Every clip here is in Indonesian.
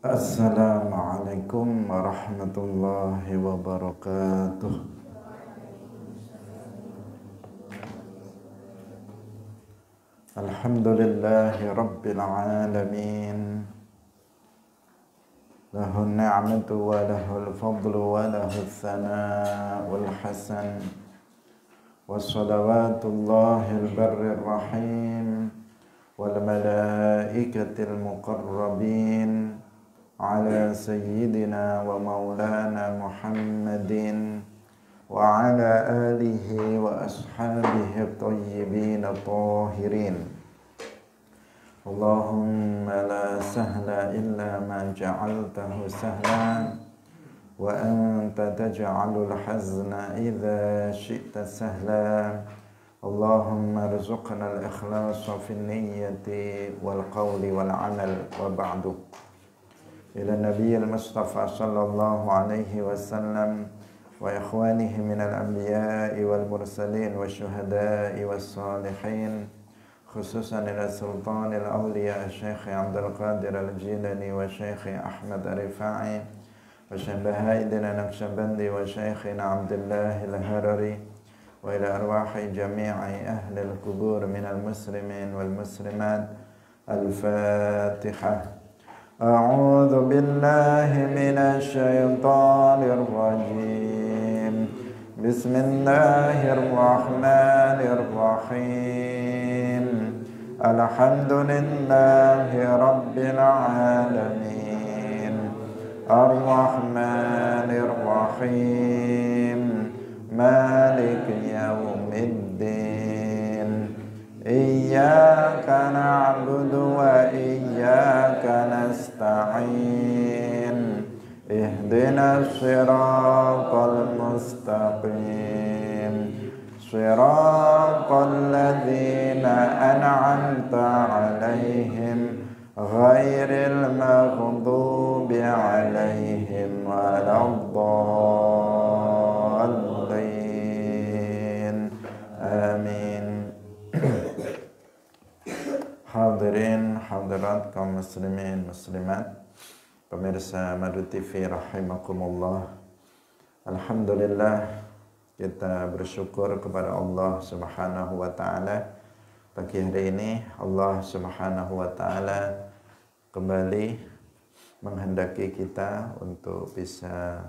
Assalamualaikum warahmatullahi wabarakatuh. Alhamdulillahi rabbil alamin. Lahun ni'matu wa lahul fadlu wa lahul thana'ul hasan. Wassalawatullahil barrir rahim wal malaikatil muqarrabin ala sayyidina wa maulana Muhammadin wa ala alihi wa ashabihi at-tayyibin at-tahirin. Allahumma la sahla illa ma ja'altahu sahlan wa anta taj'alul hazna idza syi'ta sahla. Allahumma arzuqna al-ikhlasa fi niyyati wal qawli wal amal wa ba'du. Ila Nabiyil Mustafa sallallahu alaihi wasallam wa ikhwanihi minal anbiya'i wal mursalin wa syuhada'i was salihin, khususan ila sultanil awliya Syekh Abdul Qadir al-Jilani wa Syekh Ahmad Ar-Rifa'i wa Syekh Bahaidina Naqsyabandi wa Syekhina Abdullah al-Harari wa ila arwahi jami'i ahli al-kubur minal muslimin wal muslimat. Al-Fatihah. A'udzu billahi minasy syaithanir rajim. Bismillahirrahmanirrahim. Alhamdulillahi rabbil alamin. Ar-Rahmanir Rahim. Maliki yaumiddin. Iyyaka na'budu wa iyyaka nasta'in. Ihdinas siratal mustaqim. Siratal ladzina an'amta 'alaihim ghairil maghdubi 'alaihim waladdallin. Amin. Hadirin hadirat kaum muslimin muslimat, pemirsa Madu TV rahimakumullah. Alhamdulillah, kita bersyukur kepada Allah Subhanahu wa taala. Pagi hari ini Allah Subhanahu wa taala kembali menghendaki kita untuk bisa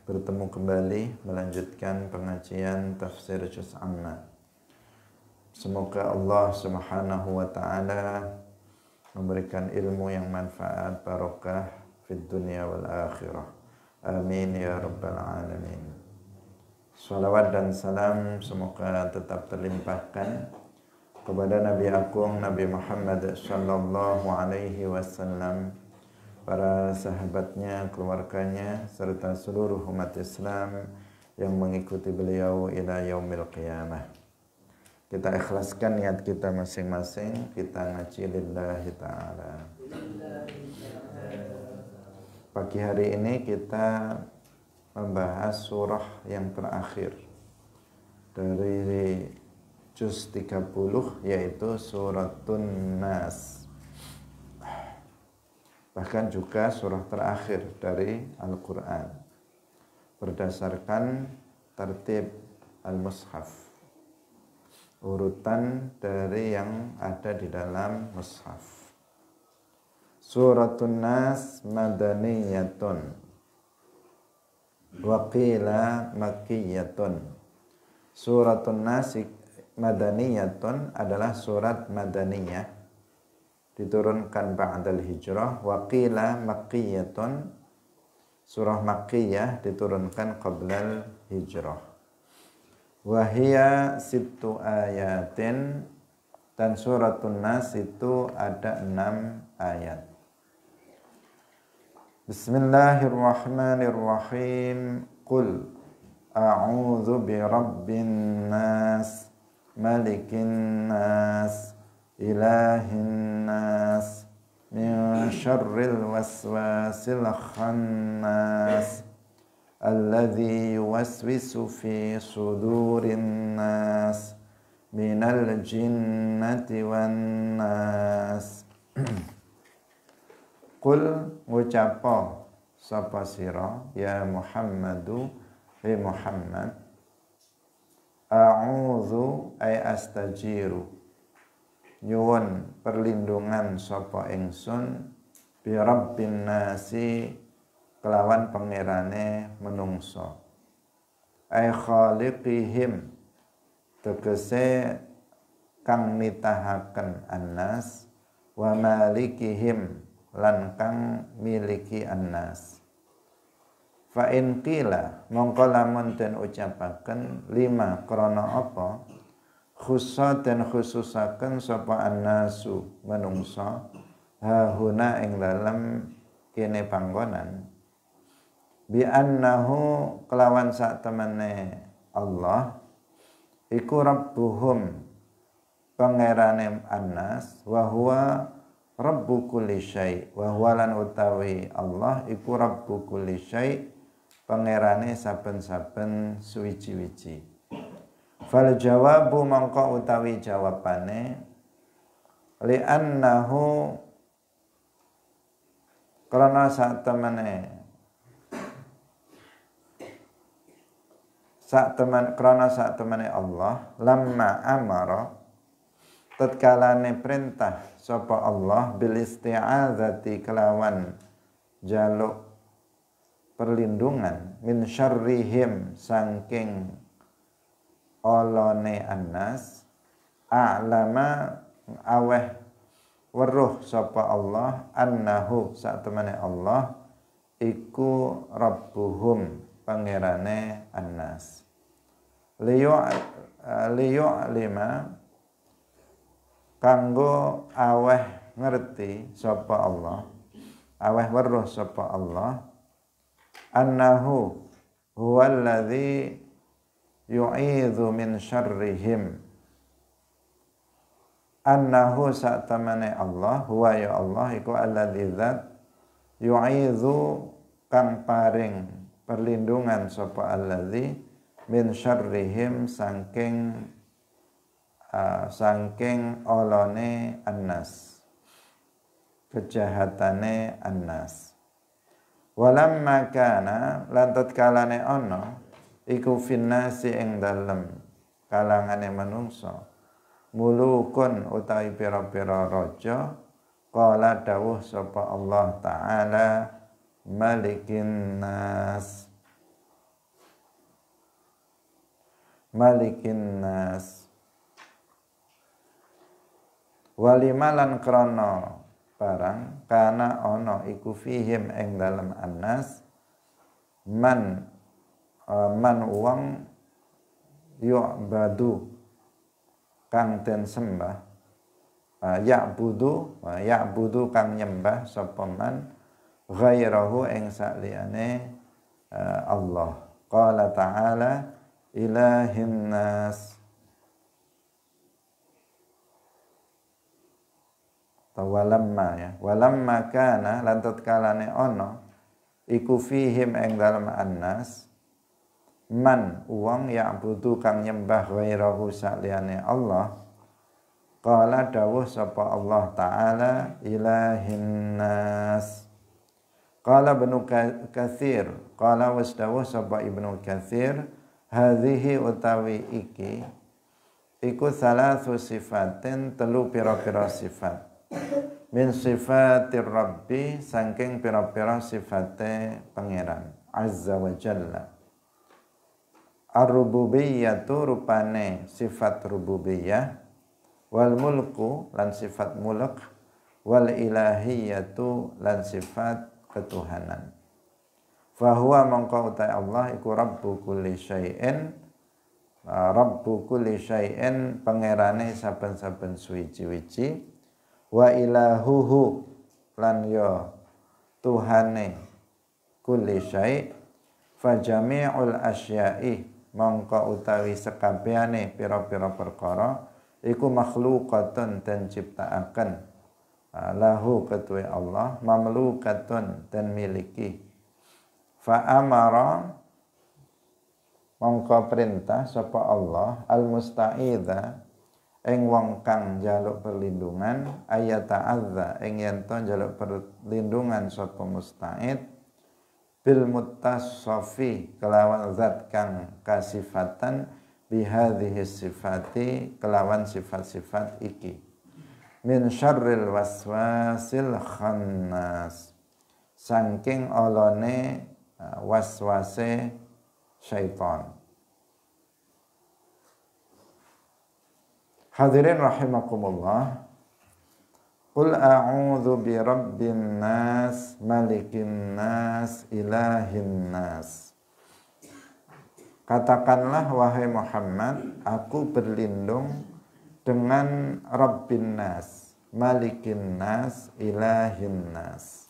bertemu kembali melanjutkan pengajian tafsir Juz Amma. Semoga Allah Subhanahu wa taala memberikan ilmu yang manfaat, barokah fid dunya wal akhirah. Amin ya rabbal alamin. Salawat dan salam semoga tetap terlimpahkan kepada Nabi Agung Nabi Muhammad sallallahu alaihi wasallam, para sahabatnya, keluarganya, serta seluruh umat Islam yang mengikuti beliau ila yaumil qiyamah. Kita ikhlaskan niat kita masing-masing, kita ngaji lillahi ta'ala. Pagi hari ini kita membahas surah yang terakhir dari juz 30, yaitu suratun Nas. Bahkan juga surah terakhir dari Al-Quran berdasarkan tertib Al-Mushaf, urutan dari yang ada di dalam mushaf. Suratun Nas madaniyatun wa qila makkiyatun. Suratun Nas madaniyatun adalah surat madaniyah, diturunkan ba'dal hijrah. Wa qila makkiyatun, surah makkiyah diturunkan qablal hijrah. Wahia sittu ayatin, dan suratun Nas itu ada 6 ayat. Bismillahirrahmanirrahim. Qul a'udzu birabbin nas, malikin nas, ilahin nas, min syarril waswasil khannas, alladzi yuwaswisu fi sudurin nas minal jinnati wan nas. Qul ngucapo sapa sira ya Muhammadu Muhammad, a'udzu ay astajiru, nyuwun perlindungan sapa ingsun bi rabbin nasi, kelawan pangerane menungso, ay khaliqihim, tegese kang nitahaken annas, wa malikihim, lan kang miliki annas. Fa in qila, mongko lamun den ucapaken lima krana apa, khussa den khususaken sapa annasu menungsa, hahuna ing dalem kene panggonan, bi annahu kelawan sak temene Allah iku rabbuhum pangerane annas, wa huwa rabbu kulli syai, wa huwa lan utawi Allah iku rabbu kulli syai, pangerane saben-saben suwiji-wiji. Fal jawabu mangko utawi jawabane li annahu krana sak temene Allah lamma amara tatkalane perintah sapa Allah bil isti'adzati kelawan jaluk perlindungan min syarrihim saking olone annas, a'lama aweh weruh sapa Allah annahu satemene Allah iku rabbuhum pangerane annas. Liyu lima kanggo aweh ngerti sapa Allah, aweh weruh sapa Allah, annahu huwallazi yu'idzu min syarrihim, annahu satamane Allah, huwa ya Allah iku alladzi zat yu'idzu kang paring perlindungan sapa alladzi min syarrihim saking olone annas, kejahatane annas. Walamma kana lan tatkalane ana iku finnasi ing dalem kalangane manungsa mulukun utawi pira-pira raja, qala dawuh sapa Allah taala malikin nas, malikin nas. Walimalan krana barang kana ana iku fihim ing dalem annas man wong yu'badu kang den sembah, ya'budu kang nyembah sapa man ghairahu ing saliyane Allah. Qala ta'ala ilahin nas, walamma kana lan tatkalane ana iku fihim ing dalem annas man wong ya'budu kang nyembah ghairahu saliyane Allah, qala dawuh sapa Allah taala ilahin nas. Qala Ibnu Katsir, qala wasdawuh sapa Ibnu Katsir, hadhihi utawi iki iku salasu sifatin, telu pira-pira sifat, min sifatir rabbi saking pira-pira sifate pangeran azza wa jalla. Ar-rububiyyatu rupane sifat rububiyah, wal mulku lan sifat mulk, wal ilahiyatu lan sifat ketuhanan. Fahuwa mongko utai Allah iku rabbu kulli syai'in, rabbu kulli syai'in pangerane saben-saben suwiji-wiji, wa ilahuhu lan ya tuhane kulli syai', fa jami'ul asya'i mongko utawi sekabehane pira-pira perkara iku makhluqatun dan ciptaaken lahu ketuwe Allah, mamlukatun dan miliki. Fa amara mongko perintah sapa Allah al musta'idza ing wong kang njaluk perlindungan, ayata'adza ing yen to njaluk perlindungan sapa musta'id bil muttasaffi kelawan zat kang kasifatan bihadhihi sifati kelawan sifat-sifat iki min syarril waswasil khannas saking olone waswase syaitan. Hadirin rahimakumullah. Qul a'udzu birabbin nas, malikin nas, ilahin nas. Katakanlah wahai Muhammad, aku berlindung dengan Rabbin nas, malikin nas, ilahin nas.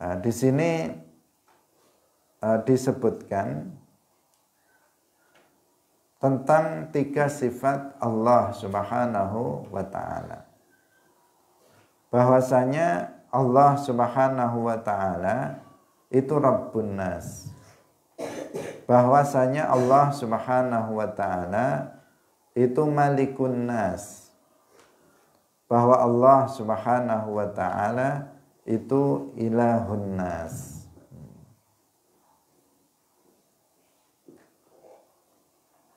Di sini disebutkan tentang 3 sifat Allah Subhanahu wa ta'ala. Bahwasanya Allah Subhanahu wa ta'ala itu Rabbun Nas. Bahwasanya Allah Subhanahu wa ta'ala itu Malikun Nas. Bahwa Allah Subhanahu wa ta'ala itu Ilahun Nas.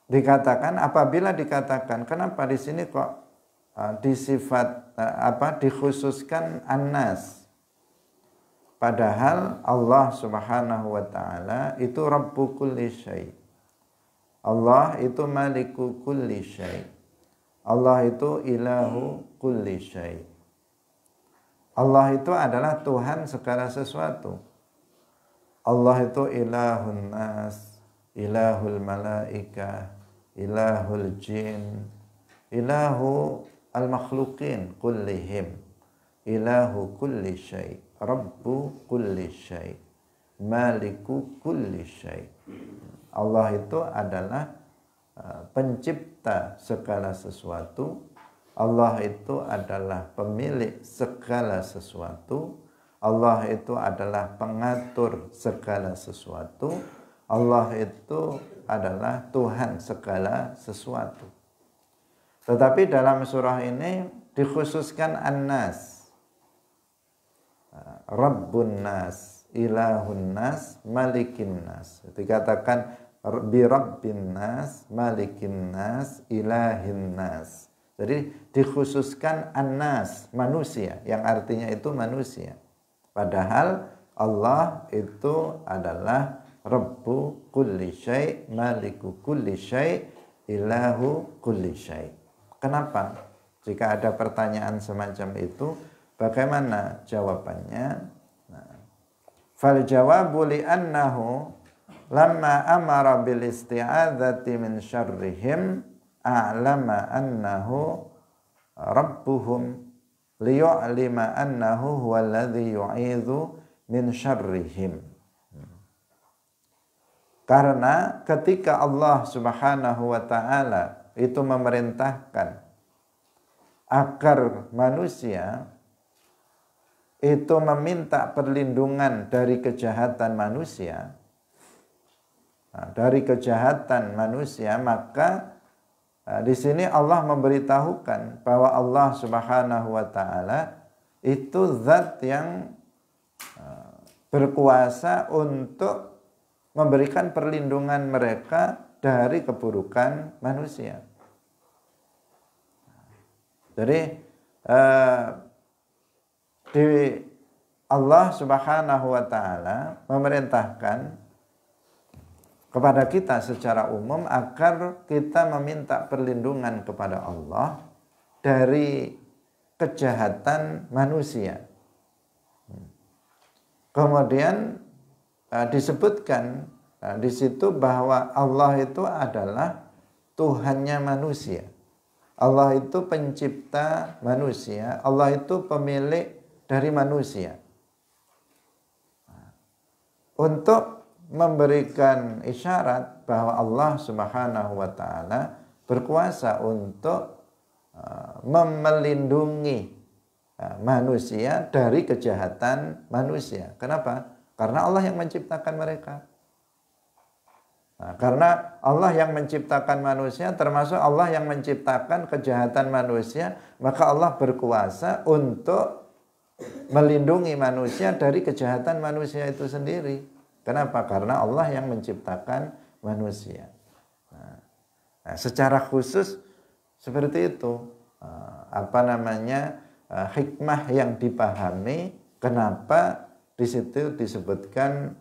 Dikatakan, apabila dikatakan, kenapa di sini kok dikhususkan An-Nas, padahal Allah Subhanahu wa ta'ala itu Rabbu kulli syai'. Allah itu Maliku kulli syai'. Allah itu Ilahu kulli syai'. Allah itu adalah Tuhan segala sesuatu. Allah itu Ilahun Nas, Ilahul Malaikah, Ilahul Jin, Ilahu al-makhluqin kullihim, Ilahu kulli syai', Rabbu kulli syai', Maliku kulli syai'. Allah itu adalah pencipta segala sesuatu. Allah itu adalah pemilik segala sesuatu. Allah itu adalah pengatur segala sesuatu. Allah itu adalah Tuhan segala sesuatu. Tetapi dalam surah ini dikhususkan An-Nas, Rabbun Nas, Ilahun Nas, Malikin Nas. Dikatakan bi Rabbin Nas, Malikin Nas, Ilahin Nas. Jadi dikhususkan An-Nas, manusia, yang artinya itu manusia. Padahal Allah itu adalah Rabbu kulli syai', Maliku kulli syai', Ilahu kulli syai'. Kenapa? Jika ada pertanyaan semacam itu, bagaimana jawabannya? Fal jawabu li annahu lamma amara bil isti'adzati min syarrihim a'lama annahu rabbuhum liyu'lima annahu huwa alladhi yu'idhu min syarrihim. Karena ketika Allah Subhanahu wa ta'ala itu memerintahkan agar manusia itu meminta perlindungan dari kejahatan manusia, maka di sini Allah memberitahukan bahwa Allah Subhanahu wa ta'ala itu zat yang berkuasa untuk memberikan perlindungan mereka dari keburukan manusia. Jadi Allah Subhanahu wa ta'ala memerintahkan kepada kita secara umum agar kita meminta perlindungan kepada Allah dari kejahatan manusia. Kemudian disebutkan di situ bahwa Allah itu adalah Tuhannya manusia. Allah itu pencipta manusia. Allah itu pemilik dari manusia. Untuk memberikan isyarat bahwa Allah Subhanahu wa ta'ala berkuasa untuk melindungi manusia dari kejahatan manusia. Kenapa? Karena Allah yang menciptakan mereka. Nah, karena Allah yang menciptakan manusia, termasuk Allah yang menciptakan kejahatan manusia, maka Allah berkuasa untuk melindungi manusia dari kejahatan manusia itu sendiri. Kenapa? Karena Allah yang menciptakan manusia. Nah, secara khusus seperti itu. Hikmah yang dipahami kenapa di situ disebutkan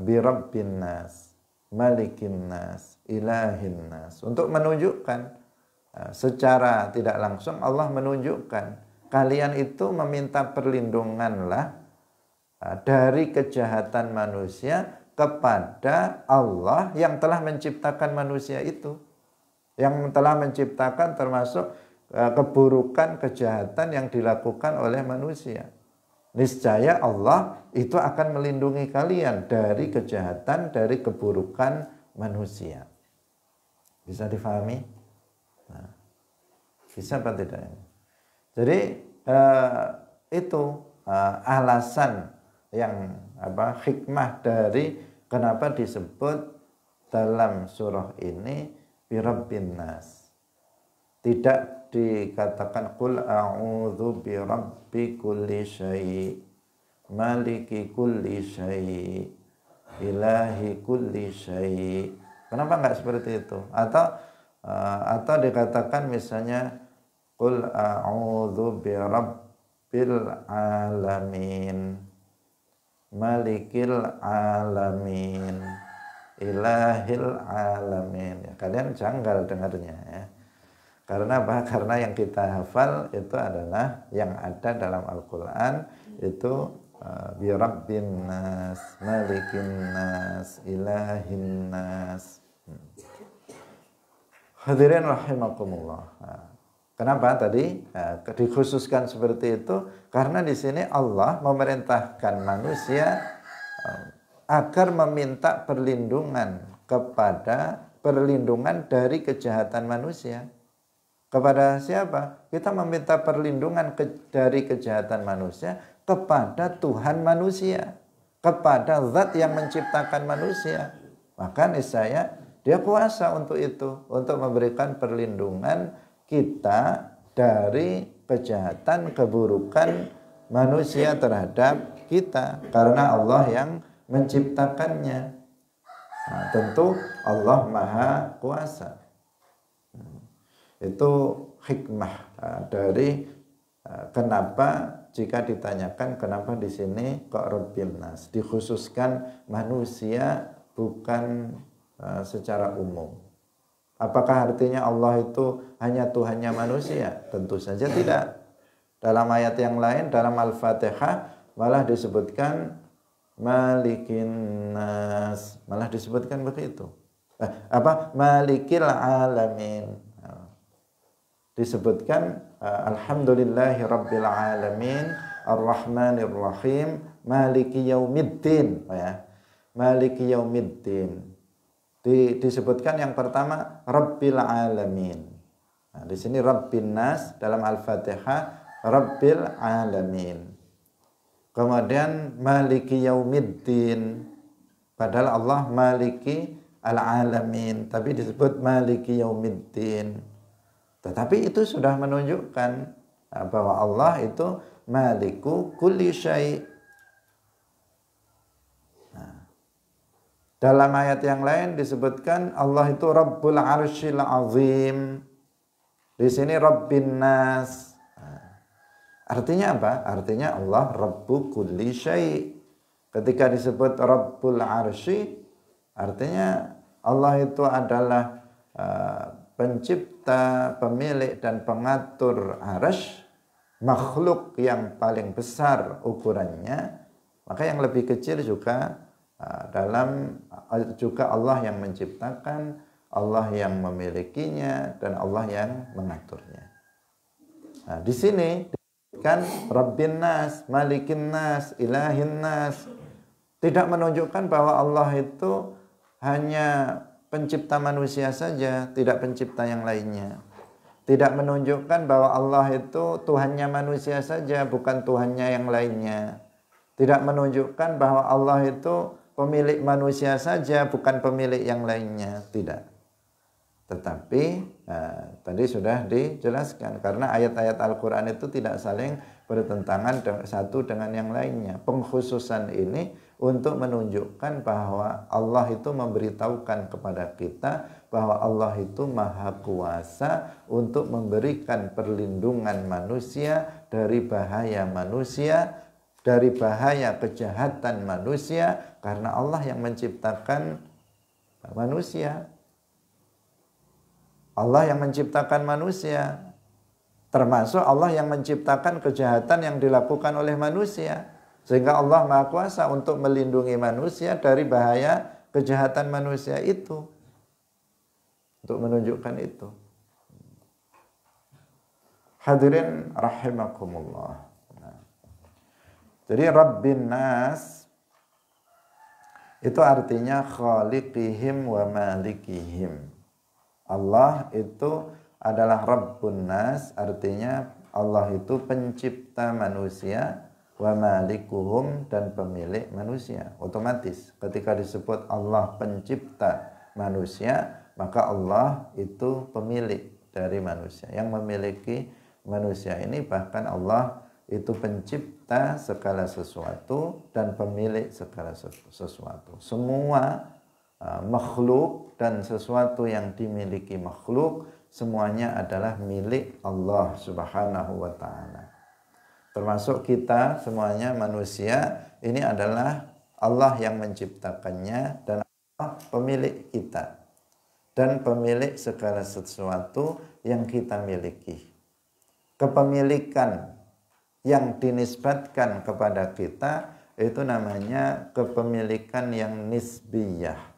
birabbin nas, malikin nas, ilahin nas, untuk menunjukkan secara tidak langsung Allah menunjukkan kalian itu meminta perlindunganlah dari kejahatan manusia kepada Allah yang telah menciptakan manusia itu, yang telah menciptakan termasuk keburukan kejahatan yang dilakukan oleh manusia. Niscaya Allah itu akan melindungi kalian dari kejahatan, dari keburukan manusia. Bisa difahami? Nah, bisa apa tidak? Jadi itu alasan yang hikmah dari kenapa disebut dalam surah ini birabbin nas. Tidak dikatakan qul a'udzu birabbi kulli syai', maliki kulli syai', ilahi kulli syai'. Kenapa enggak seperti itu? Atau dikatakan misalnya qul a'udzu birabbil alamin, malikil alamin, ilahil alamin. Ya, kalian janggal dengarnya ya. Karena apa? Karena yang kita hafal itu adalah yang ada dalam Al-Quran, itu birabbin nas, malikin nas, ilahin nas. Hadirin rahimakumullah. Kenapa tadi dikhususkan seperti itu? Karena di sini Allah memerintahkan manusia agar meminta perlindungan dari kejahatan manusia. Kepada siapa? Kita meminta perlindungan dari kejahatan manusia kepada Tuhan manusia, kepada zat yang menciptakan manusia. Maka niscaya dia kuasa untuk itu, untuk memberikan perlindungan kita dari kejahatan, keburukan manusia terhadap kita, karena Allah yang menciptakannya. Nah, tentu Allah Maha Kuasa. Itu hikmah dari kenapa jika ditanyakan kenapa di sini kok Rabbin nas, dikhususkan manusia bukan secara umum. Apakah artinya Allah itu hanya Tuhannya manusia? Tentu saja tidak. Dalam ayat yang lain, dalam Al-Fatihah malah disebutkan malikin nas, malah disebutkan begitu. Malikil alamin. Disebutkan alhamdulillahi rabbil alamin arrahmanir rahim maliki yaumiddin, ya. Maliki yaumiddin. Disebutkan yang pertama rabbil alamin. Nah, di sini rabbin nas, dalam Al-Fatihah rabbil alamin. Kemudian maliki yaumiddin, padahal Allah maliki al-alamin, tapi disebut maliki yaumiddin. Tetapi itu sudah menunjukkan bahwa Allah itu maliku kulli syai'. Nah, dalam ayat yang lain disebutkan Allah itu Rabbul Arsyil Azim. Di sini Rabbin Nas. Nah, artinya apa? Artinya Allah Rabbu kulli syai'. Ketika disebut Rabbul Arsy, artinya Allah itu adalah pencipta, pemilik dan pengatur arasy, makhluk yang paling besar ukurannya, maka yang lebih kecil juga juga Allah yang menciptakan, Allah yang memilikinya, dan Allah yang mengaturnya. Nah, di sini kan Rabbin Nas, Malikin Nas, Ilahin Nas, tidak menunjukkan bahwa Allah itu hanya pencipta manusia saja, tidak pencipta yang lainnya. Tidak menunjukkan bahwa Allah itu Tuhannya manusia saja, bukan Tuhannya yang lainnya. Tidak menunjukkan bahwa Allah itu pemilik manusia saja, bukan pemilik yang lainnya, tidak. Tetapi tadi sudah dijelaskan, karena ayat-ayat Al-Quran itu tidak saling bertentangan satu dengan yang lainnya. Pengkhususan ini untuk menunjukkan bahwa Allah itu memberitahukan kepada kita bahwa Allah itu maha kuasa untuk memberikan perlindungan manusia dari bahaya manusia, dari bahaya kejahatan manusia, karena Allah yang menciptakan manusia. Allah yang menciptakan manusia, termasuk Allah yang menciptakan kejahatan yang dilakukan oleh manusia. Sehingga Allah Maha Kuasa untuk melindungi manusia dari bahaya kejahatan manusia itu. Untuk menunjukkan itu. Hadirin rahimakumullah. Jadi Rabbin Nas itu artinya khaliqihim wa malikihim. Allah itu adalah Rabbun Nas, artinya Allah itu pencipta manusia, wa malikuhum, dan pemilik manusia. Otomatis ketika disebut Allah pencipta manusia, maka Allah itu pemilik dari manusia. Yang memiliki manusia ini, bahkan Allah itu pencipta segala sesuatu dan pemilik segala sesuatu. Semua makhluk dan sesuatu yang dimiliki makhluk semuanya adalah milik Allah Subhanahu wa ta'ala. Termasuk kita semuanya manusia, ini adalah Allah yang menciptakannya dan Allah pemilik kita dan pemilik segala sesuatu yang kita miliki. Kepemilikan yang dinisbatkan kepada kita itu namanya kepemilikan yang nisbiyah.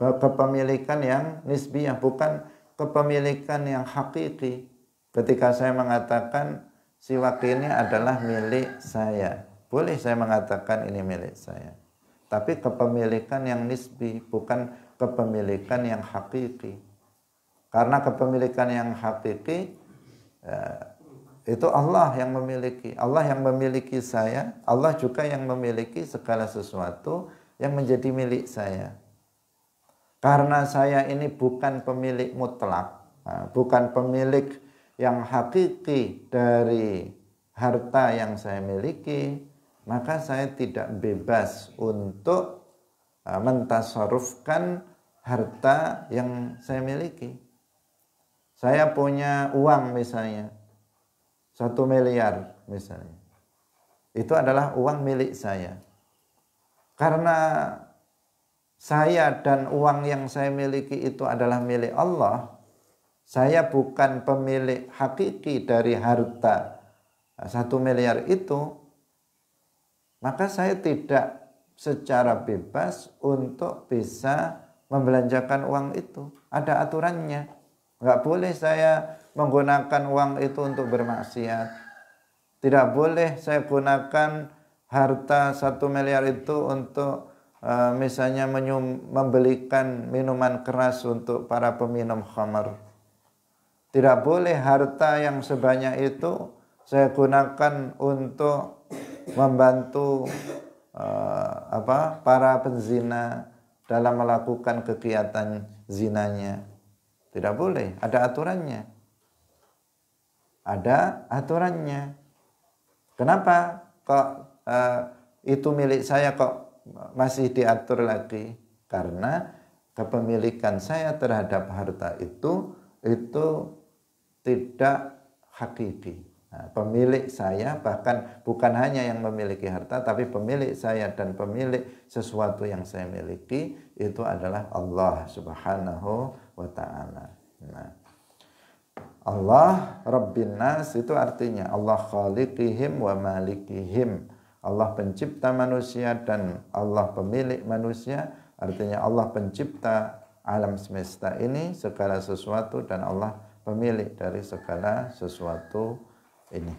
Kepemilikan yang nisbiyah, bukan kepemilikan yang hakiki. Ketika saya mengatakan siwak ini adalah milik saya, boleh saya mengatakan ini milik saya. Tapi kepemilikan yang nisbi, bukan kepemilikan yang hakiki. Karena kepemilikan yang hakiki itu Allah yang memiliki. Allah yang memiliki saya, Allah juga yang memiliki segala sesuatu yang menjadi milik saya. Karena saya ini bukan pemilik mutlak, bukan pemilik yang hakiki dari harta yang saya miliki, maka saya tidak bebas untuk mentasarufkan harta yang saya miliki. Saya punya uang misalnya 1 miliar misalnya, itu adalah uang milik saya. Karena saya dan uang yang saya miliki itu adalah milik Allah, saya bukan pemilik hakiki dari harta 1 miliar itu, maka saya tidak secara bebas untuk bisa membelanjakan uang itu. Ada aturannya. Nggak boleh saya menggunakan uang itu untuk bermaksiat. Tidak boleh saya gunakan harta 1 miliar itu untuk misalnya membelikan minuman keras untuk para peminum khamar. Tidak boleh harta yang sebanyak itu saya gunakan untuk membantu para penzina dalam melakukan kegiatan zinanya. Tidak boleh, ada aturannya. Ada aturannya. Kenapa kok itu milik saya kok masih diatur lagi? Karena kepemilikan saya terhadap harta itu tidak hakiki. Nah, pemilik saya bahkan bukan hanya yang memiliki harta, tapi pemilik saya dan pemilik sesuatu yang saya miliki itu adalah Allah Subhanahu wa ta'ala. Nah, Allah Rabbin Nas itu artinya Allah khaliqihim wa malikihim. Allah pencipta manusia dan Allah pemilik manusia. Artinya Allah pencipta alam semesta ini, segala sesuatu, dan Allah pemilik dari segala sesuatu ini,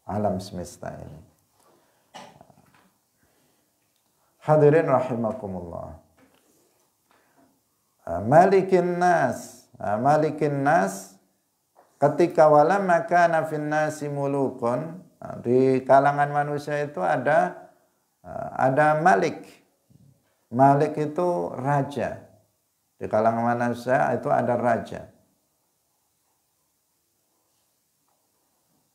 alam semesta ini. Hadirin rahimakumullah. Malikin Nas. Malikin Nas, ketika walamma kana fin nasi mulukun, di kalangan manusia itu ada Ada Malik. Malik itu raja. Di kalangan manusia itu ada raja.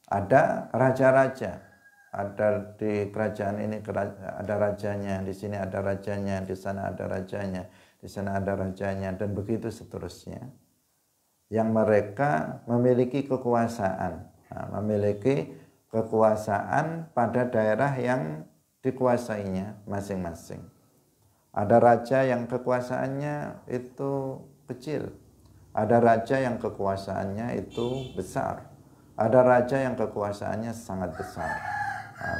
Ada raja-raja. Ada di kerajaan ini ada rajanya, di sini ada rajanya, di sana ada rajanya, di sana ada rajanya, dan begitu seterusnya. Yang mereka memiliki kekuasaan. Memiliki kekuasaan pada daerah yang dikuasainya masing-masing. Ada raja yang kekuasaannya itu kecil. Ada raja yang kekuasaannya itu besar. Ada raja yang kekuasaannya sangat besar.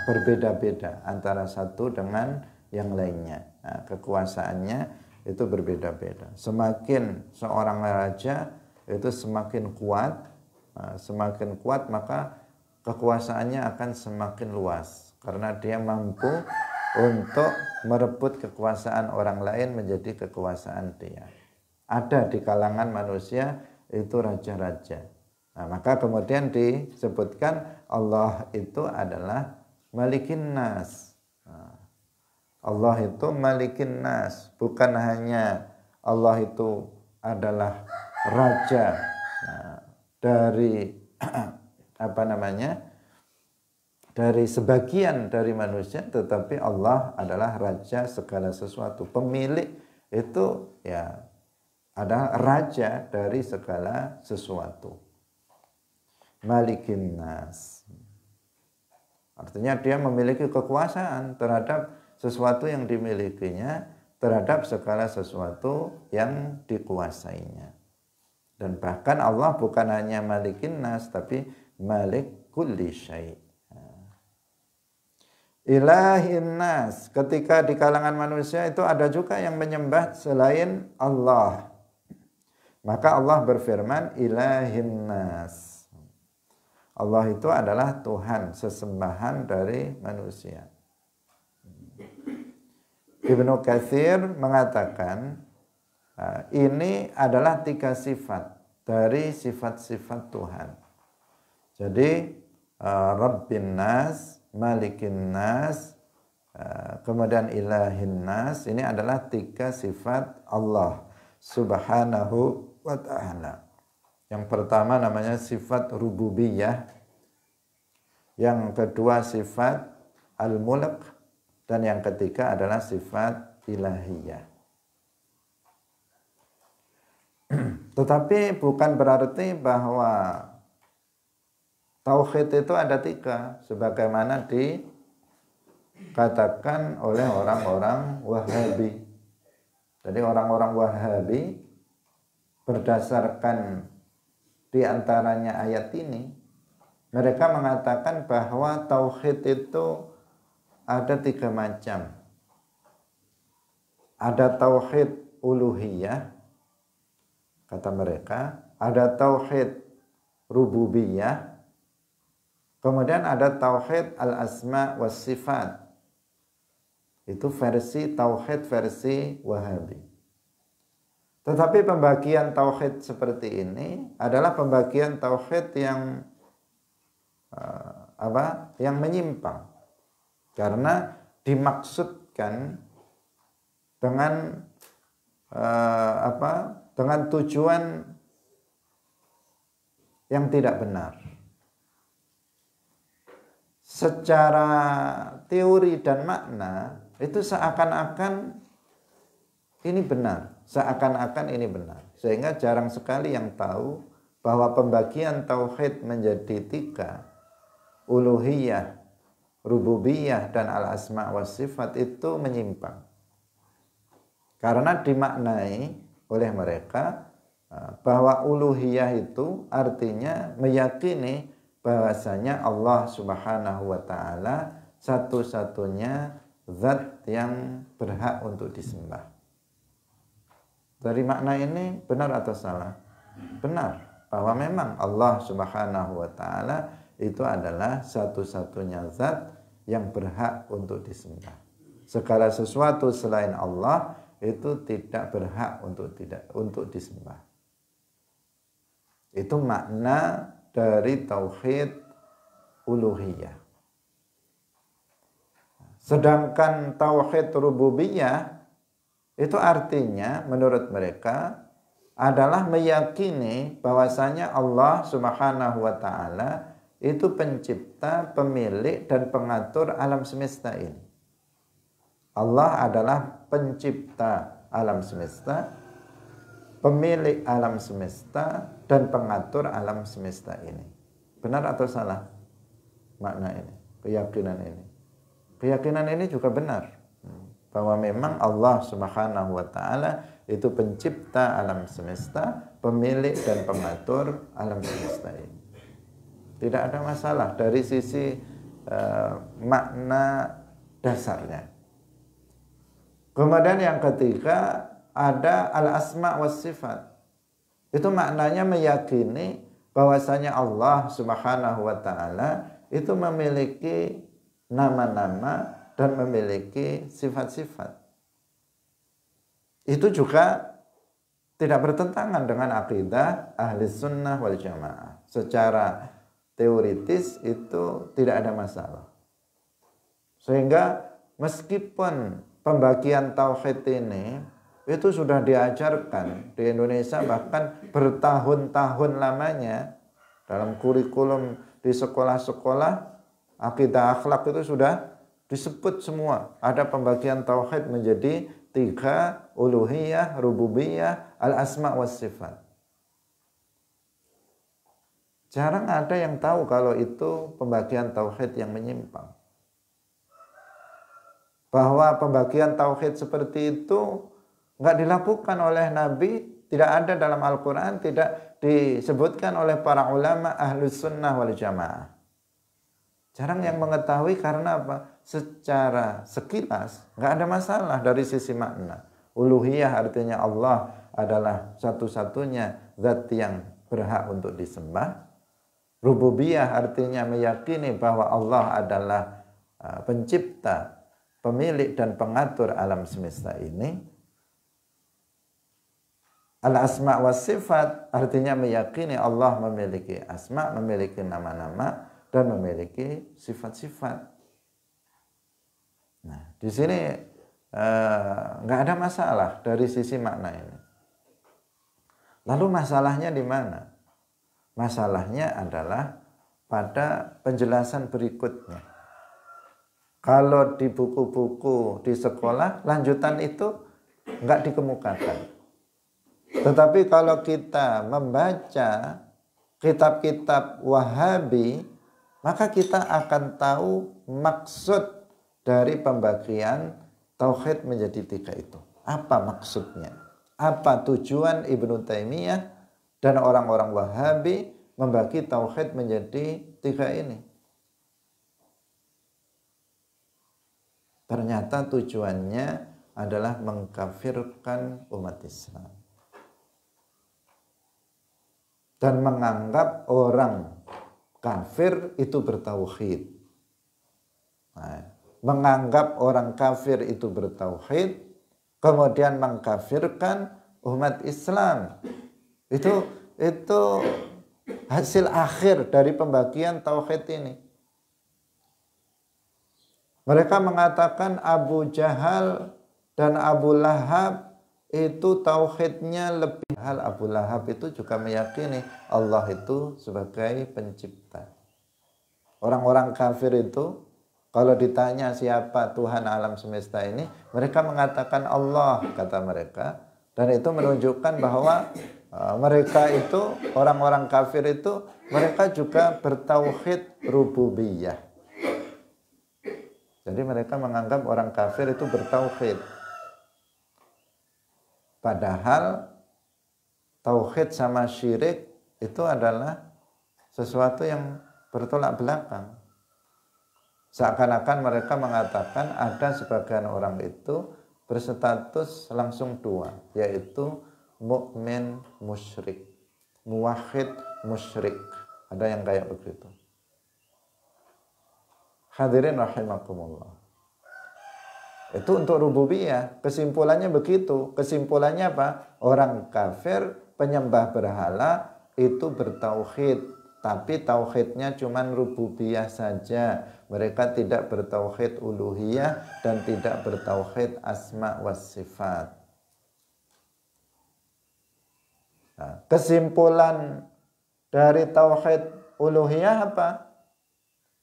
Berbeda-beda antara satu dengan yang lainnya. Kekuasaannya itu berbeda-beda. Semakin seorang raja itu semakin kuat maka kekuasaannya akan semakin luas. Karena dia mampu untuk merebut kekuasaan orang lain menjadi kekuasaan dia. Ada di kalangan manusia itu raja-raja. Maka kemudian disebutkan Allah itu adalah Malikin Nas. Allah itu Malikin Nas. Bukan hanya Allah itu adalah raja dari dari sebagian dari manusia, tetapi Allah adalah raja segala sesuatu. Pemilik itu ya adalah raja dari segala sesuatu. Malikin Nas. Artinya dia memiliki kekuasaan terhadap sesuatu yang dimilikinya, terhadap segala sesuatu yang dikuasainya. Dan bahkan Allah bukan hanya Malikin Nas, tapi Malik kulli syai'. Ilahin Nas. Ketika di kalangan manusia itu ada juga yang menyembah selain Allah. Maka Allah berfirman, Ilahin Nas. Allah itu adalah Tuhan, sesembahan dari manusia. Ibnu Katsir mengatakan ini adalah 3 sifat dari sifat-sifat Tuhan. Jadi Rabbin Nas, Malikin Nas, kemudian Ilahin Nas, ini adalah 3 sifat Allah Subhanahu wa ta'ala. Yang pertama namanya sifat rububiyah, yang kedua sifat al-mulk, dan yang ketiga adalah sifat ilahiyah. Tetapi bukan berarti bahwa tauhid itu ada 3, sebagaimana dikatakan oleh orang-orang Wahabi. Jadi orang-orang Wahabi berdasarkan di antaranya ayat ini, mereka mengatakan bahwa tauhid itu ada 3 macam. Ada tauhid uluhiyah, kata mereka, ada tauhid rububiyah, kemudian ada tauhid al-asma was sifat. Itu versi tauhid versi Wahabi. Tetapi pembagian tauhid seperti ini adalah pembagian tauhid yang yang menyimpang, karena dimaksudkan dengan dengan tujuan yang tidak benar. Secara teori dan makna itu seakan-akan ini benar, seakan-akan ini benar. Sehingga jarang sekali yang tahu bahwa pembagian tauhid menjadi 3, uluhiyah, rububiyah, dan al-asma wa sifat itu menyimpang. Karena dimaknai oleh mereka bahwa uluhiyah itu artinya meyakini bahwasanya Allah Subhanahu wa ta'ala satu-satunya zat yang berhak untuk disembah. Dari makna ini benar atau salah? Benar, bahwa memang Allah Subhanahu wa ta'ala itu adalah satu-satunya zat yang berhak untuk disembah. Segala sesuatu selain Allah itu tidak berhak untuk disembah. Itu makna dari tauhid uluhiyah. Sedangkan tauhid rububiyah itu artinya menurut mereka adalah meyakini bahwasanya Allah Subhanahu wa taala itu pencipta, pemilik dan pengatur alam semesta ini. Allah adalah pencipta alam semesta, pemilik alam semesta dan pengatur alam semesta ini. Benar atau salah makna ini, keyakinan ini? Keyakinan ini juga benar, bahwa memang Allah Subhanahu wa taala itu pencipta alam semesta, pemilik dan pengatur alam semesta ini. Tidak ada masalah dari sisi makna dasarnya. Kemudian yang ketiga ada al-asma was sifat. Itu maknanya meyakini bahwasanya Allah Subhanahu wa taala itu memiliki nama-nama dan memiliki sifat-sifat. Itu juga tidak bertentangan dengan akidah ahli sunnah wal jamaah. Secara teoritis itu tidak ada masalah. Sehingga meskipun pembagian tauhid ini itu sudah diajarkan di Indonesia bahkan bertahun-tahun lamanya dalam kurikulum di sekolah-sekolah, akidah akhlak itu sudah disebut semua. Ada pembagian tauhid menjadi 3, uluhiyah, rububiyah, al-asma was sifat. Jarang ada yang tahu kalau itu pembagian tauhid yang menyimpang. Bahwa pembagian tauhid seperti itu nggak dilakukan oleh Nabi, tidak ada dalam Al-Quran, tidak disebutkan oleh para ulama ahlus sunnah wal jamaah. Jarang yang mengetahui karena apa? Secara sekilas nggak ada masalah dari sisi makna. Uluhiyah artinya Allah adalah satu-satunya zat yang berhak untuk disembah. Rububiyah artinya meyakini bahwa Allah adalah pencipta, pemilik dan pengatur alam semesta ini. Al-asma was sifat artinya meyakini Allah memiliki asma, memiliki nama-nama dan memiliki sifat-sifat. Nah, di sini nggak ada masalah dari sisi makna ini. Lalu masalahnya di mana? Masalahnya adalah pada penjelasan berikutnya. Kalau di buku-buku di sekolah, lanjutan itu nggak dikemukakan. Tetapi kalau kita membaca kitab-kitab Wahabi, maka kita akan tahu maksud dari pembagian tauhid menjadi 3 itu. Apa maksudnya? Apa tujuan Ibnu Taimiyah dan orang-orang Wahabi membagi tauhid menjadi 3 ini? Ternyata tujuannya adalah mengkafirkan umat Islam dan menganggap orang kafir itu bertauhid. Nah, menganggap orang kafir itu bertauhid, kemudian mengkafirkan umat Islam. Itu hasil akhir dari pembagian tauhid ini. Mereka mengatakan Abu Jahal dan Abu Lahab itu tauhidnya lebih. Hal Abu Lahab itu juga meyakini Allah itu sebagai pencipta. Orang-orang kafir itu kalau ditanya siapa Tuhan alam semesta ini, mereka mengatakan Allah, kata mereka. Dan itu menunjukkan bahwa mereka itu, orang-orang kafir itu, mereka juga bertauhid rububiyah. Jadi mereka menganggap orang kafir itu bertauhid. Padahal tauhid sama syirik itu adalah sesuatu yang bertolak belakang. Seakan-akan mereka mengatakan ada sebagian orang itu berstatus langsung 2, yaitu mukmin musyrik, muwahhid musyrik. Ada yang kayak begitu. Hadirin rahimakumullah. Itu untuk rububiyah. Kesimpulannya begitu. Kesimpulannya apa? Orang kafir, penyembah berhala itu bertauhid. tapi tauhidnya cuman rububiyah saja. Mereka tidak bertauhid uluhiyah dan tidak bertauhid asma was sifat. Nah, kesimpulan dari tauhid uluhiyah apa?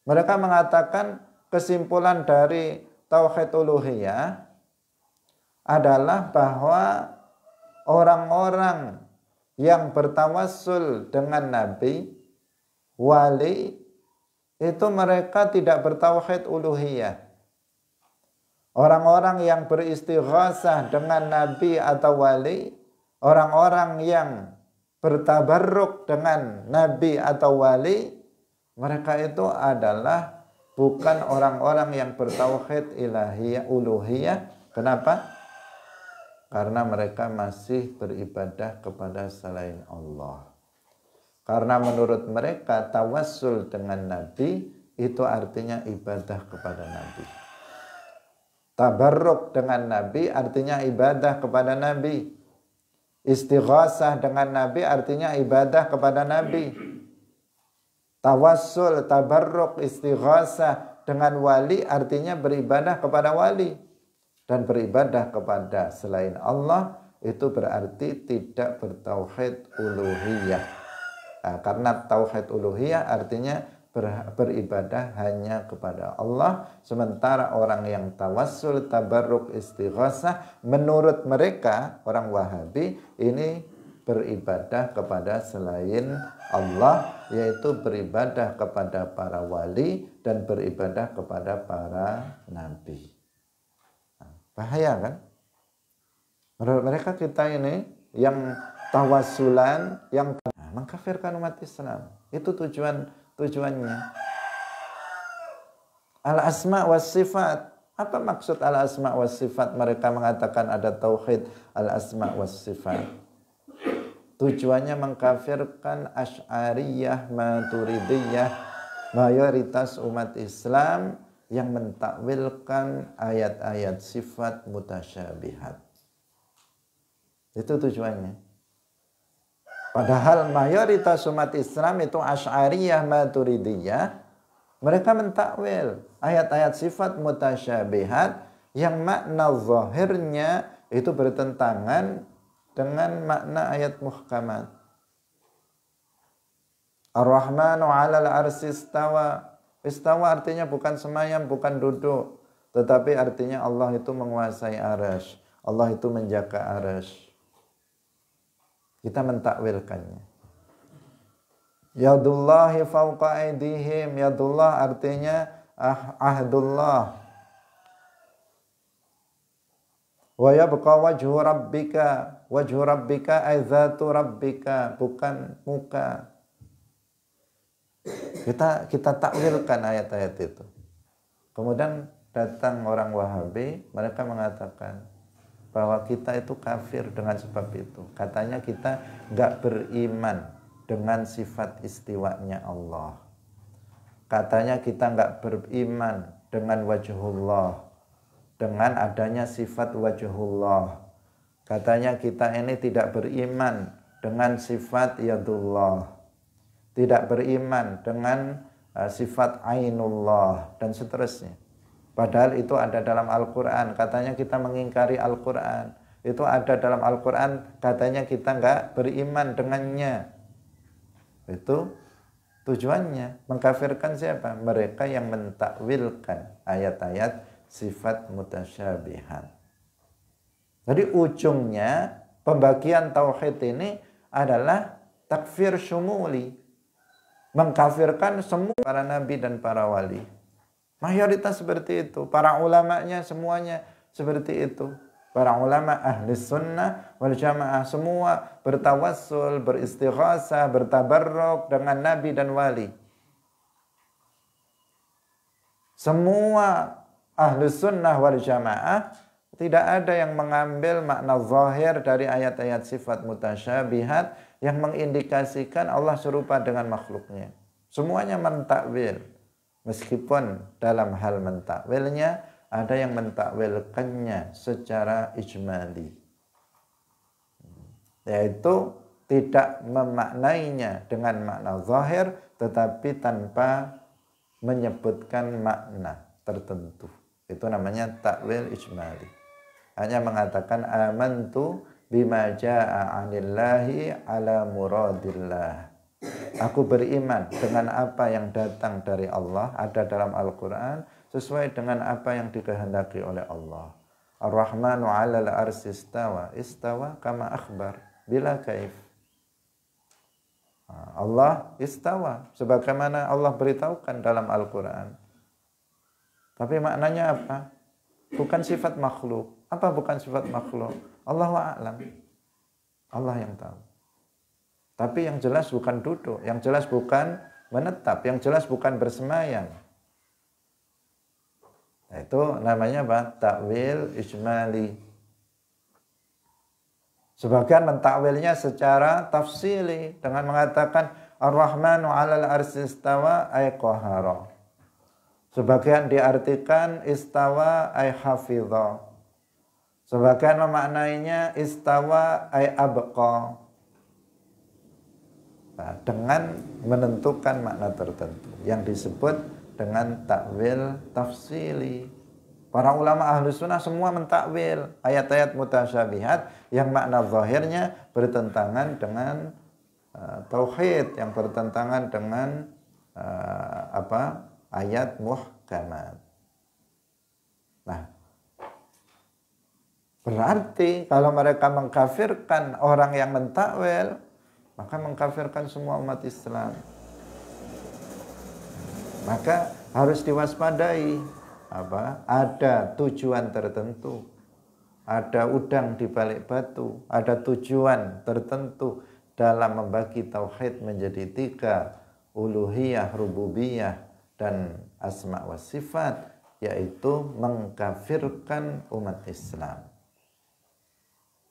Mereka mengatakan kesimpulan dari tauhid uluhiyah adalah bahwa orang-orang yang bertawassul dengan nabi, wali, itu mereka tidak bertauhid uluhiyah. Orang-orang yang beristighasah dengan nabi atau wali, orang-orang yang bertabarruk dengan nabi atau wali, mereka itu adalah bukan orang-orang yang bertauhid ilahiyah, uluhiyah. Kenapa? Karena mereka masih beribadah kepada selain Allah. Karena menurut mereka tawassul dengan nabi itu artinya ibadah kepada nabi. Tabarruk dengan nabi artinya ibadah kepada nabi. Istighasah dengan nabi artinya ibadah kepada nabi. Tawassul, tabarruk, istighasah dengan wali artinya beribadah kepada wali. Dan beribadah kepada selain Allah itu berarti tidak bertauhid uluhiyah. Nah, karena tauhid uluhiyah artinya beribadah hanya kepada Allah. Sementara orang yang tawassul, tabarruk, istighasah, menurut mereka orang Wahabi ini beribadah kepada selain Allah, yaitu beribadah kepada para wali dan beribadah kepada para nabi. Bahaya kan? Menurut mereka kita ini yang tawassulan, yang mengkafirkan umat Islam. Itu tujuannya. Al-asma was sifat. Apa maksud al-asma was sifat? Mereka mengatakan ada tauhid al-asma was sifat. Tujuannya mengkafirkan Asy'ariyah, Maturidiyah, mayoritas umat Islam yang mentakwilkan ayat-ayat sifat mutasyabihat. Itu tujuannya. Padahal mayoritas umat Islam itu Asy'ariyah, Maturidiyah, mereka mentakwil ayat-ayat sifat mutasyabihat yang makna zahirnya itu bertentangan dengan makna ayat muhkamat. Ar-Rahmanu 'alal arsy istawa. Istawa artinya bukan semayam, bukan duduk, tetapi artinya Allah itu menguasai arsy. Allah itu menjaga arsy. Kita mentakwilkannya. Yadullahi fawqa aydihim. Yadullah artinya ahdullah. Wa yabqa wajhu rabbika. Wajhu rabbika ay dzatu rabbika, bukan muka. Kita takwilkan ayat-ayat itu. Kemudian datang orang Wahabi, mereka mengatakan bahwa kita itu kafir dengan sebab itu. Katanya kita nggak beriman dengan sifat istiwanya Allah. Katanya kita nggak beriman dengan wajhullah, dengan adanya sifat wajhullah. Katanya kita ini tidak beriman dengan sifat yadullah, tidak beriman dengan sifat ainullah dan seterusnya. Padahal itu ada dalam Al-Quran. Katanya kita mengingkari Al-Quran. Itu ada dalam Al-Quran. Katanya kita nggak beriman dengannya. Itu tujuannya. Mengkafirkan siapa? Mereka yang mentakwilkan ayat-ayat sifat mutasyabihat. Jadi ujungnya pembagian tauhid ini adalah takfir syumuli. Mengkafirkan semua para nabi dan para wali. Mayoritas seperti itu. Para ulamanya semuanya seperti itu. Para ulama ahli sunnah wal jamaah semua bertawassul, beristighasah, bertabarruk dengan nabi dan wali. Semua ahli sunnah wal jamaah tidak ada yang mengambil makna zahir dari ayat-ayat sifat mutasyabihat yang mengindikasikan Allah serupa dengan makhluknya. Semuanya mentakwil. Meskipun dalam hal mentakwilnya ada yang mentakwilkannya secara ijmali, yaitu tidak memaknainya dengan makna zahir tetapi tanpa menyebutkan makna tertentu. Itu namanya takwil ijmali. Hanya mengatakan amantu bima jaa'a 'anillahi ala muradillah. Aku beriman dengan apa yang datang dari Allah, ada dalam Al-Quran, sesuai dengan apa yang dikehendaki oleh Allah. Ar-Rahmanu 'alal arsy istawa, istawa kama akhbar, bila kaif. Allah istawa, sebagaimana Allah beritahukan dalam Al-Quran. Tapi maknanya apa? Bukan sifat makhluk. Apa bukan sifat makhluk? Allahu a'lam. Allah yang tahu. Tapi yang jelas bukan duduk, yang jelas bukan menetap, yang jelas bukan bersemayam. Nah, itu namanya apa? Takwil ijmali. Sebagian mentakwilnya secara tafsili dengan mengatakan Ar-Rahmanu 'alal arsy istawa ay qahara. Sebagian diartikan istawa ay hafidha. Sebagian memaknainya istawa ay abqa. Nah, dengan menentukan makna tertentu yang disebut dengan takwil tafsili. Para ulama ahlu sunnah semua mentakwil ayat-ayat mutasyabihat yang makna zahirnya bertentangan dengan tauhid, yang bertentangan dengan ayat muhkamat. Nah, berarti kalau mereka mengkafirkan orang yang mentakwil, maka mengkafirkan semua umat Islam. Maka harus diwaspadai. Ada tujuan tertentu, ada udang di balik batu, ada tujuan tertentu dalam membagi tauhid menjadi 3, uluhiyah, rububiyah, dan asma wa sifat, yaitu mengkafirkan umat Islam.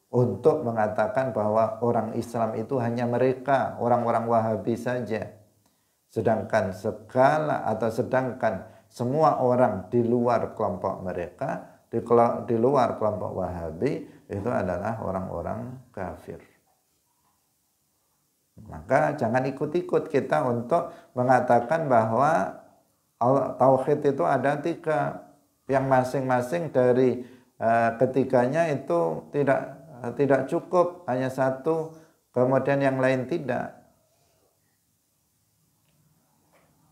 Untuk mengatakan bahwa orang Islam itu hanya mereka, orang-orang Wahabi saja. Sedangkan semua orang di luar kelompok mereka, di luar kelompok Wahabi, itu adalah orang-orang kafir. Maka jangan ikut-ikut kita untuk mengatakan bahwa tauhid itu ada 3, yang masing-masing dari ketiganya itu tidak cukup, hanya satu, kemudian yang lain tidak.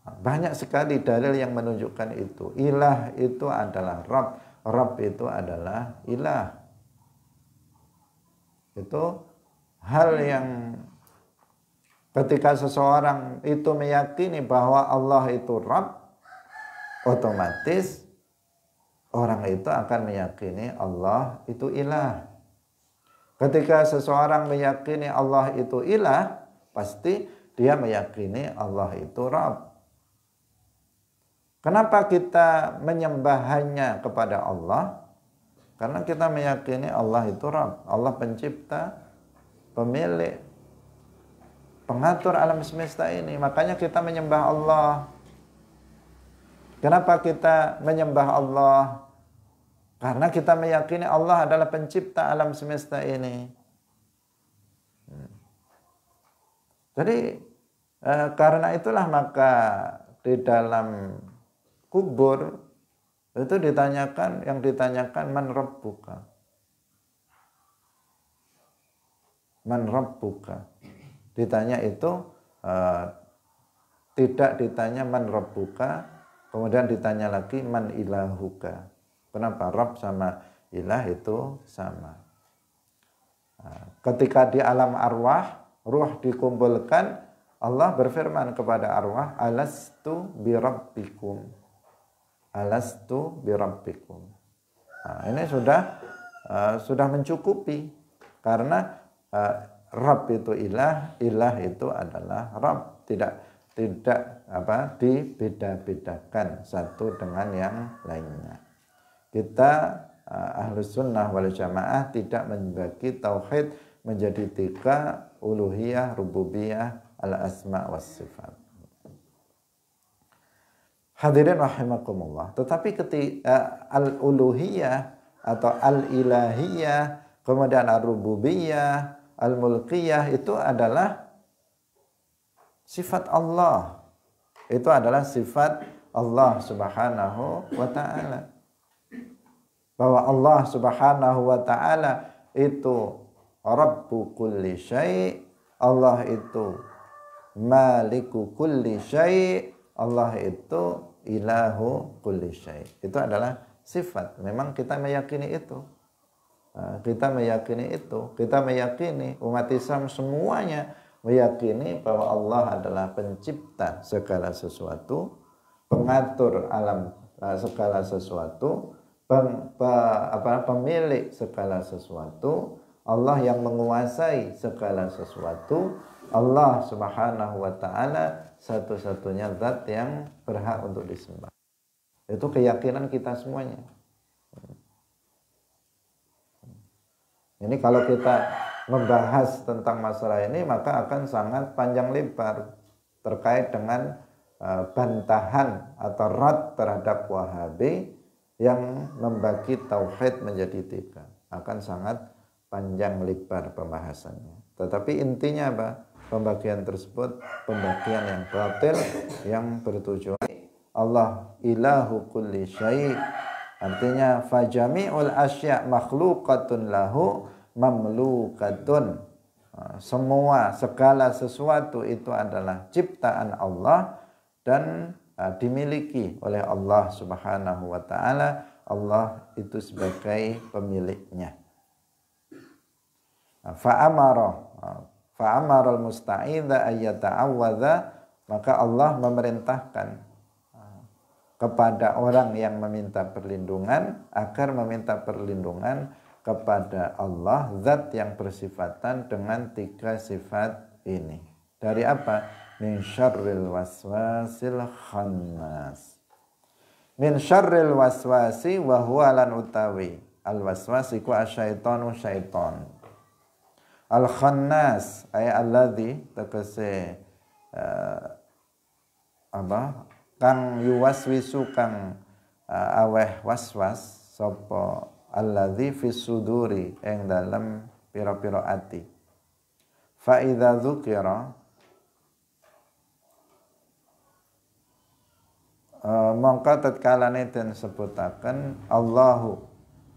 Banyak sekali dalil yang menunjukkan itu. Ilah itu adalah Rabb, Rabb itu adalah ilah. Itu hal yang ketika seseorang itu meyakini bahwa Allah itu Rabb, otomatis orang itu akan meyakini Allah itu ilah. Ketika seseorang meyakini Allah itu ilah, pasti dia meyakini Allah itu Rabb. Kenapa kita menyembah hanya kepada Allah? Karena kita meyakini Allah itu Rabb, Allah pencipta, pemilik, pengatur alam semesta ini. Makanya kita menyembah Allah. Kenapa kita menyembah Allah? Karena kita meyakini Allah adalah pencipta alam semesta ini. Jadi karena itulah maka di dalam kubur itu yang ditanyakan man rabbuka. Man rabbuka. Ditanya itu tidak ditanya man rabbuka, kemudian ditanya lagi man ilahuka. Kenapa Rabb sama ilah itu sama? Ketika di alam arwah, ruh dikumpulkan, Allah berfirman kepada arwah, alastu birabbikum. Alastu birabbikum. Ini sudah mencukupi, karena Rabb itu ilah, ilah itu adalah Rabb. Tidak dibeda-bedakan satu dengan yang lainnya. Kita Ahlus Sunnah wal Jamaah tidak membagi tauhid menjadi 3, uluhiyah, rububiyah, al-asma was sifat. Hadirin rahimakumullah. Tetapi ketika al-uluhiyah atau al-ilahiyah, kemudian al-rububiyah, al-mulkiyah itu adalah sifat Allah. Itu adalah sifat Allah Subhanahu wa ta'ala. Bahwa Allah Subhanahu wa ta'ala itu Rabbu kulli syai', Allah itu Maliku kulli syai', Allah itu Ilahu kulli syai'. Itu adalah sifat. Memang kita meyakini itu. Kita meyakini itu. Kita meyakini, umat Islam semuanya meyakini bahwa Allah adalah pencipta segala sesuatu, pengatur alam segala sesuatu, pemilik segala sesuatu, Allah yang menguasai segala sesuatu, Allah Subhanahu wa ta'ala satu-satunya zat yang berhak untuk disembah. Itu keyakinan kita semuanya. Ini kalau kita membahas tentang masalah ini maka akan sangat panjang lebar terkait dengan bantahan atau rad terhadap Wahabi yang membagi tauhid menjadi 3. Akan sangat panjang lebar pembahasannya. Tetapi intinya apa? Pembagian tersebut pembagian yang batil, yang bertujuan Allah ilahu kulli syai'. Artinya fajami'ul asya' makhluqatun lahu mamlukatun. Semua segala sesuatu itu adalah ciptaan Allah dan dimiliki oleh Allah Subhanahu wa ta'ala. Allah itu sebagai pemiliknya. Fa'amara al-musta'idha ayyata'awadha, maka Allah memerintahkan kepada orang yang meminta perlindungan agar meminta perlindungan kepada Allah, zat yang bersifatan dengan 3 sifat ini. Dari apa? Min syarril waswasil khannas. Min syarril waswasi wa huwa lan utawi al waswasi ku asyaitanu syaiton. Al khannas ay alladzi tegese kang yuwaswisu kang aweh waswas sapa alladzi fis suduri ing dalem pira-pira ati. Fa idza dzukira mongko tatkalane den sebutaken Allahu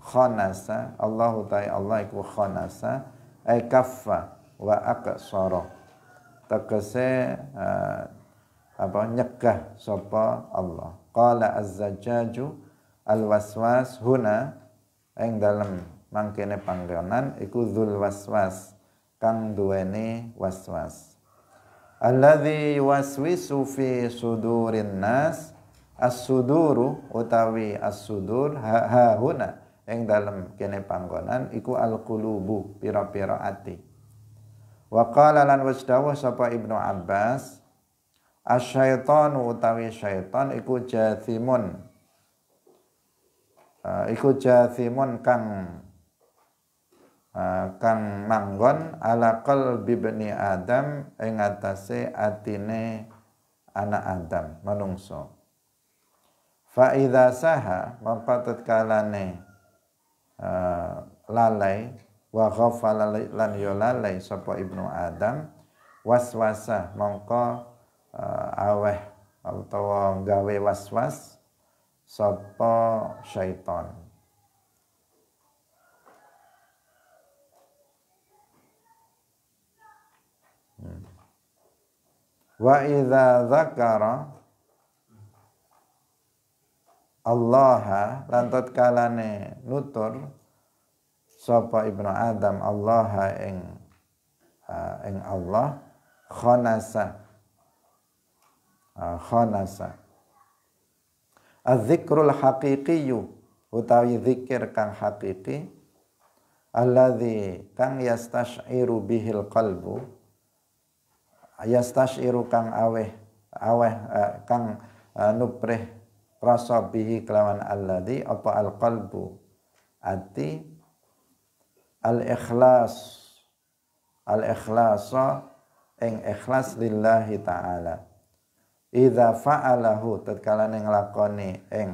khanasa, Allahu ta'ala Allah iku khanasa ay kaffa wa aqsara, tegese nyegah sapa Allah. Qala az-zajjaju al-waswas huna ing dalem mangkene panggonan iku dzul waswas kang duweni waswas. Alladzi yuwaswisu fi sudurin nas, as-suduru utawi as-sudur ha huna ing dalem kene panggonan iku al-qulubu pira-pira ati. Wa qala lan wasdawuh sapa Ibnu Abbas, asyaitanu utawi syaitan iku jathimun, iku jathimun kang manggon ala qalbi bani Adam ing atase atine anak Adam manungsa. Fa idza saha maka tatkalane lalai wa ghafala lan lalai sapa Ibnu Adam waswasa mongko aweh utawa gawe waswas sapa syaitan. Wa idza dzakara Allah lan tatkalane nutur sapa Ibnu Adam Allah ing Allah khanasa az-zikrul haqiqiyyu utawi zikir kang hakiki alladzi kang yastasyiru bihil qalbu, yastasyiru kang aweh kang nuprih rasa bihi kelawan alladzi apa al-qalbu ati al-ikhlasa ing ikhlas lillahi ta'ala. Idza fa'alahu tatkalane nglakoni ing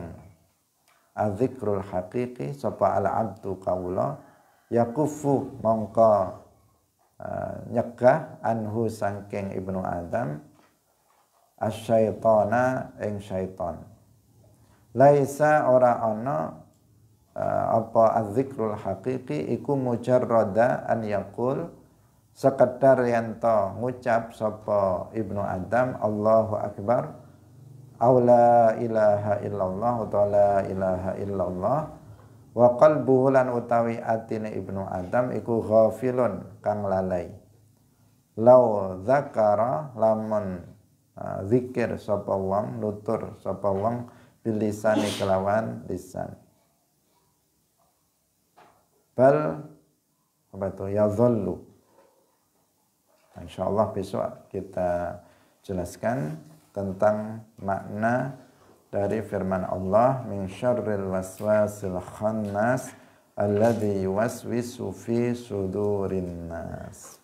az-zikrul haqiqi sapa al-abdu kaula yakufu mongko nyegah anhu saking Ibnu Adam asyaitana ing syaiton. Laisa ora ana apa azzikrul haqiqi iku mujarrada an yaqul sekedar yanto ngucap sapa Ibnu Adam Allahu Akbar aw la ilaha illallah utawa la ilaha illallah wa qalbuhu lan utawi atine Ibnu Adam iku ghafilun kang lalai. Lau zakara lamun zikir sapa wong nutur sapa wong bilisane kelawan lisan. Bal apa itu ya zallu. Insyaallah besok kita jelaskan tentang makna dari firman Allah min syarril waswasil khannas alladzi yuwaswisu fi sudurin nas.